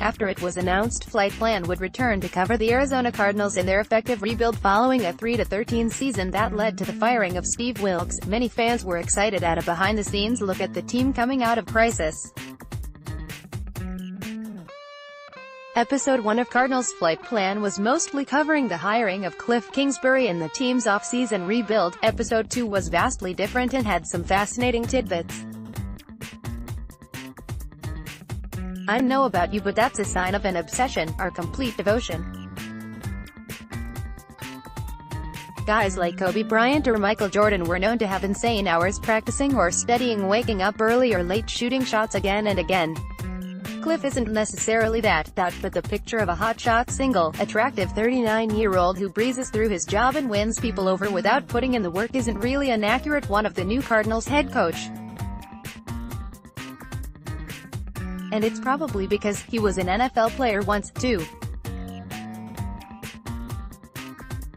after it was announced Flight Plan would return to cover the Arizona Cardinals in their effective rebuild following a 3-13 season that led to the firing of Steve Wilks. Many fans were excited at a behind-the-scenes look at the team coming out of crisis. Episode 1 of Cardinals' Flight Plan was mostly covering the hiring of Kliff Kingsbury and the team's off-season rebuild. Episode 2 was vastly different and had some fascinating tidbits. I don't know about you, but that's a sign of an obsession, or complete devotion. Guys like Kobe Bryant or Michael Jordan were known to have insane hours practicing or studying, waking up early or late, shooting shots again and again. Kliff isn't necessarily that, but the picture of a hotshot, single, attractive 39-year-old who breezes through his job and wins people over without putting in the work isn't really an accurate one of the new Cardinals head coach. And it's probably because he was an NFL player once, too.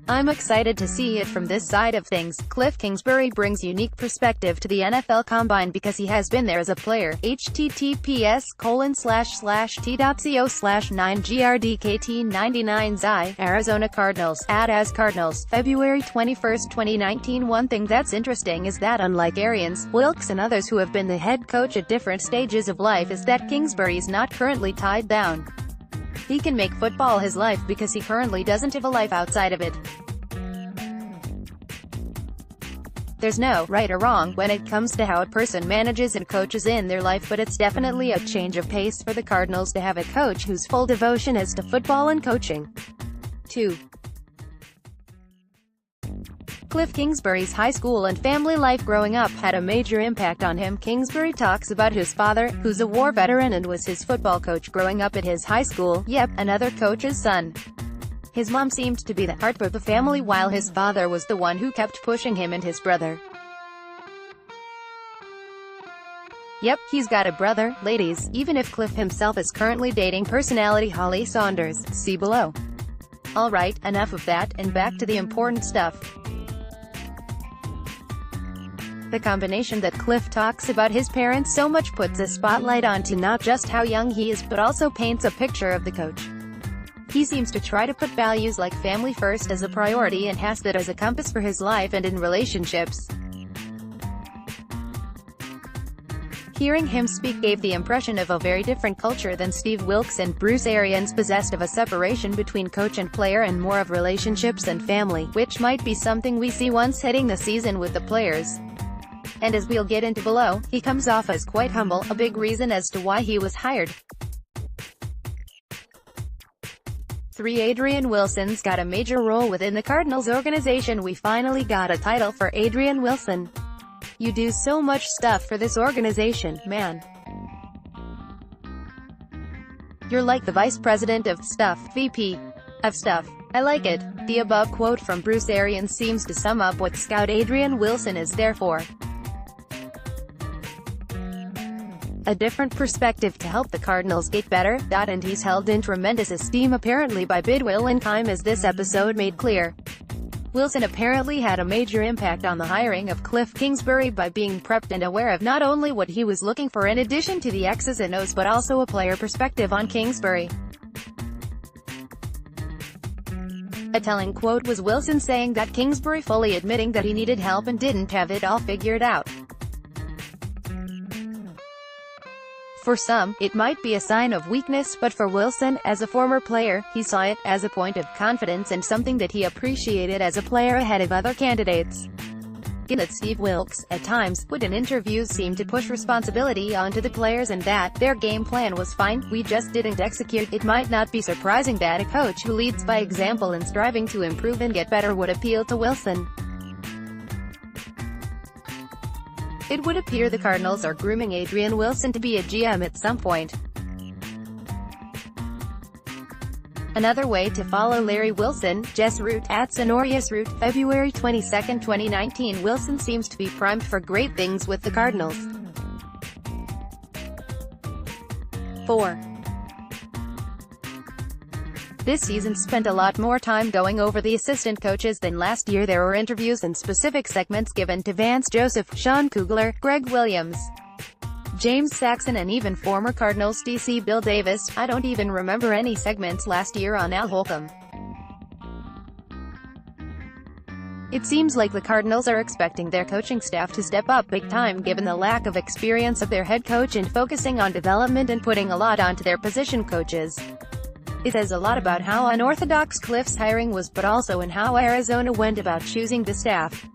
I'm excited to see it from this side of things. Kliff Kingsbury brings unique perspective to the NFL Combine because he has been there as a player. https://t.co/9grdkt99zi, Arizona Cardinals, @AsCardinals, February 21, 2019. One thing that's interesting is that unlike Arians, Wilks and others who have been the head coach at different stages of life is that Kingsbury is not currently tied down. He can make football his life because he currently doesn't have a life outside of it. There's no right or wrong when it comes to how a person manages and coaches in their life, but it's definitely a change of pace for the Cardinals to have a coach whose full devotion is to football and coaching. 2. Kliff Kingsbury's high school and family life growing up had a major impact on him. Kingsbury talks about his father, who's a war veteran and was his football coach growing up at his high school. Yep, another coach's son. His mom seemed to be the heart of the family while his father was the one who kept pushing him and his brother. Yep, he's got a brother, ladies, even if Kliff himself is currently dating personality Holly Saunders. See below. Alright, enough of that, and back to the important stuff. The combination that Kliff talks about his parents so much puts a spotlight onto not just how young he is but also paints a picture of the coach. He seems to try to put values like family first as a priority and has that as a compass for his life and in relationships. Hearing him speak gave the impression of a very different culture than Steve Wilks and Bruce Arians possessed, of a separation between coach and player and more of relationships and family, which might be something we see once hitting the season with the players. And as we'll get into below, he comes off as quite humble, a big reason as to why he was hired. 3. Adrian Wilson's got a major role within the Cardinals organization. We finally got a title for Adrian Wilson. You do so much stuff for this organization, man. You're like the vice president of stuff, VP of stuff. I like it. The above quote from Bruce Arians seems to sum up what scout Adrian Wilson is there for. A different perspective to help the Cardinals get better, and he's held in tremendous esteem apparently by Bidwill and Kime, as this episode made clear. Wilson apparently had a major impact on the hiring of Kliff Kingsbury by being prepped and aware of not only what he was looking for in addition to the X's and O's but also a player perspective on Kingsbury. A telling quote was Wilson saying that Kingsbury fully admitting that he needed help and didn't have it all figured out. For some, it might be a sign of weakness, but for Wilson, as a former player, he saw it as a point of confidence and something that he appreciated as a player ahead of other candidates. That Steve Wilks, at times, would in interviews seem to push responsibility onto the players and that their game plan was fine, we just didn't execute. It might not be surprising that a coach who leads by example and striving to improve and get better would appeal to Wilson. It would appear the Cardinals are grooming Adrian Wilson to be a GM at some point. Another way to follow Larry Wilson, Jess Root, @Sonorius Root, February 22, 2019. Wilson seems to be primed for great things with the Cardinals. 4. This season spent a lot more time going over the assistant coaches than last year. There were interviews and specific segments given to Vance Joseph, Sean Kugler, Greg Williams, James Saxon and even former Cardinals DC Bill Davis. I don't even remember any segments last year on Al Holcomb. It seems like the Cardinals are expecting their coaching staff to step up big time given the lack of experience of their head coach and focusing on development and putting a lot onto their position coaches. It says a lot about how unorthodox Kliff's hiring was, but also in how Arizona went about choosing the staff.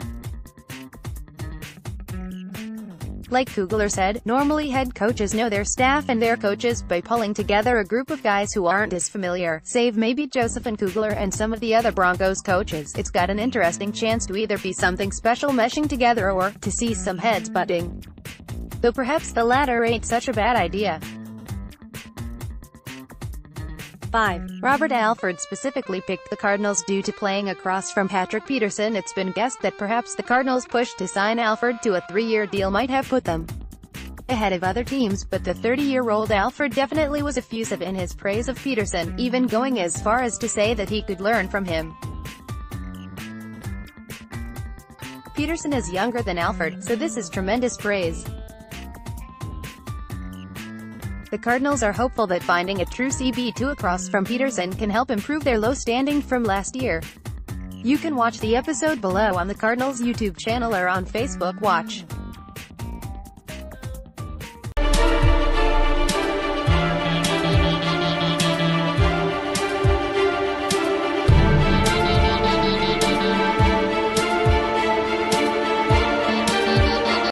Like Kugler said, normally head coaches know their staff and their coaches by pulling together a group of guys who aren't as familiar, save maybe Joseph and Kugler and some of the other Broncos coaches. It's got an interesting chance to either be something special meshing together or to see some heads butting. Though perhaps the latter ain't such a bad idea. 5. Robert Alford specifically picked the Cardinals due to playing across from Patrick Peterson. It's been guessed that perhaps the Cardinals' push to sign Alford to a 3-year deal might have put them ahead of other teams, but the 30-year-old Alford definitely was effusive in his praise of Peterson, even going as far as to say that he could learn from him. Peterson is younger than Alford, so this is tremendous praise. The Cardinals are hopeful that finding a true CB2 across from Peterson can help improve their low standing from last year. You can watch the episode below on the Cardinals YouTube channel or on Facebook. Watch.